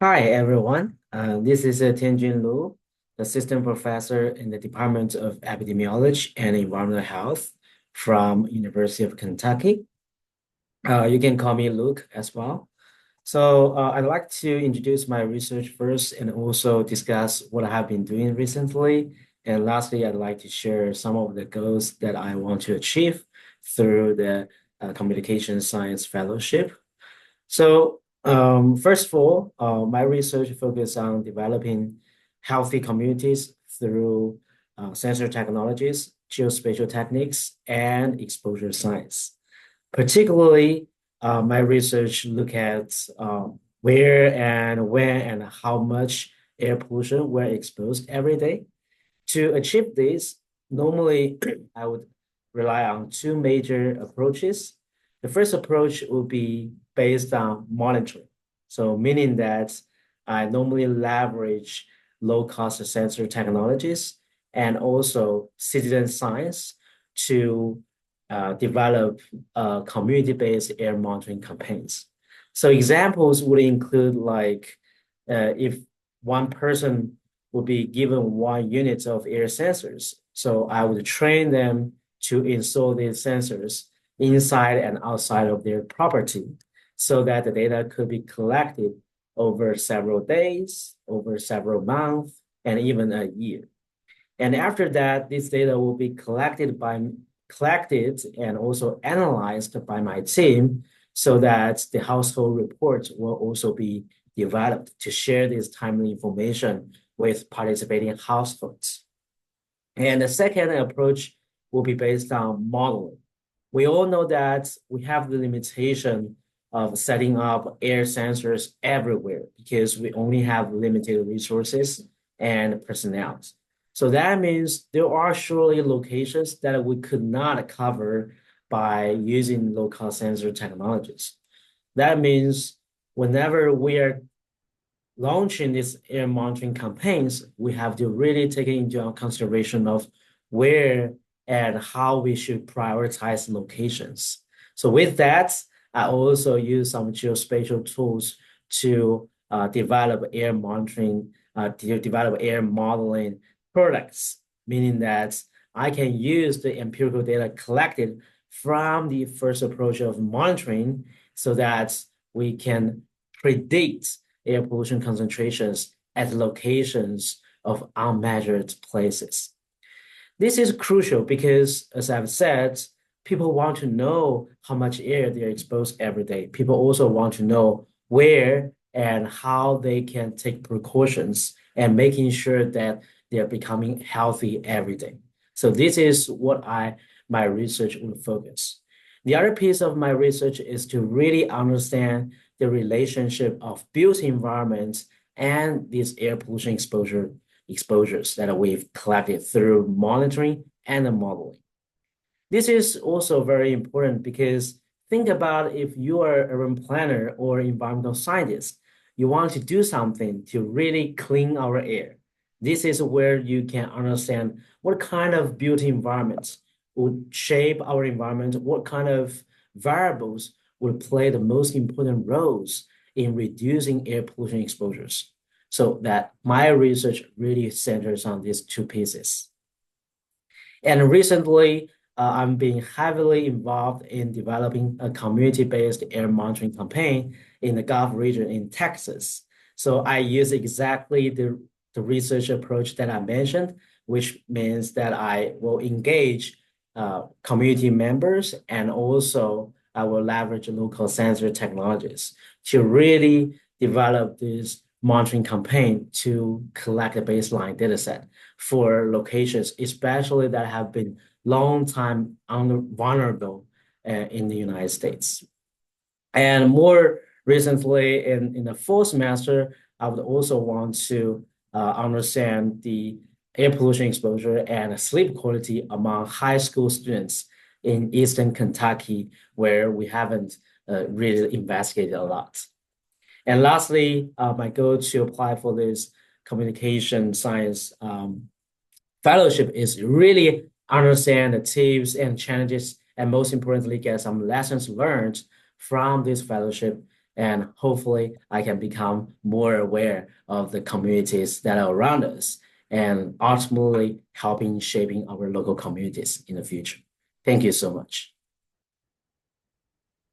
Hi, everyone. This is Tianjun Lu, assistant professor in the Department of Epidemiology and Environmental Health from University of Kentucky. You can call me Luke as well. I'd like to introduce my research first and also discuss what I have been doing recently. And lastly, I'd like to share some of the goals that I want to achieve through the Communication Science Fellowship. First of all, my research focus on developing healthy communities through sensor technologies, geospatial techniques, and exposure science. Particularly, my research look at where and when and how much air pollution we're exposed every day. To achieve this, normally I would rely on two major approaches. The first approach will be based on monitoring. So meaning that I normally leverage low-cost sensor technologies and also citizen science to develop community-based air monitoring campaigns. So examples would include like if one person would be given 1 unit of air sensors. So I would train them to install these sensors inside and outside of their property so that the data could be collected over several days, over several months, and even a year. And after that, this data will be collected and also analyzed by my team so that the household report will also be developed to share this timely information with participating households. And the second approach will be based on modeling. We all know that we have the limitation of setting up air sensors everywhere because we only have limited resources and personnel. So that means there are surely locations that we could not cover by using low-cost sensor technologies. That means whenever we are launching these air monitoring campaigns, we have to really take into consideration of where and how we should prioritize locations. So with that, I also use some geospatial tools to develop air monitoring, to develop air modeling products, meaning that I can use the empirical data collected from the first approach of monitoring so that we can predict air pollution concentrations at locations of unmeasured places. This is crucial because, as I've said, people want to know how much air they're exposed every day. People also want to know where and how they can take precautions and making sure that they're becoming healthy every day. So this is what my research will focus. The other piece of my research is to really understand the relationship of built environments and these air pollution exposures that we've collected through monitoring and modeling. This is also very important because think about if you are a urban planner or environmental scientist, you want to do something to really clean our air. This is where you can understand what kind of built environments would shape our environment, what kind of variables will play the most important roles in reducing air pollution exposures. So that my research really centers on these two pieces. And recently, I'm being heavily involved in developing a community-based air monitoring campaign in the Gulf region in Texas. So I use exactly the research approach that I mentioned, which means that I will engage community members and also I will leverage local sensor technologies to really develop this monitoring campaign to collect a baseline data set for locations, especially that have been long time vulnerable in the United States. And more recently, in the fall semester, I would also want to understand the air pollution exposure and sleep quality among high school students in Eastern Kentucky, where we haven't really investigated a lot. And lastly, my goal to apply for this communication science fellowship is really understand the tips and challenges, and most importantly, get some lessons learned from this fellowship and hopefully I can become more aware of the communities that are around us and ultimately helping shaping our local communities in the future. Thank you so much.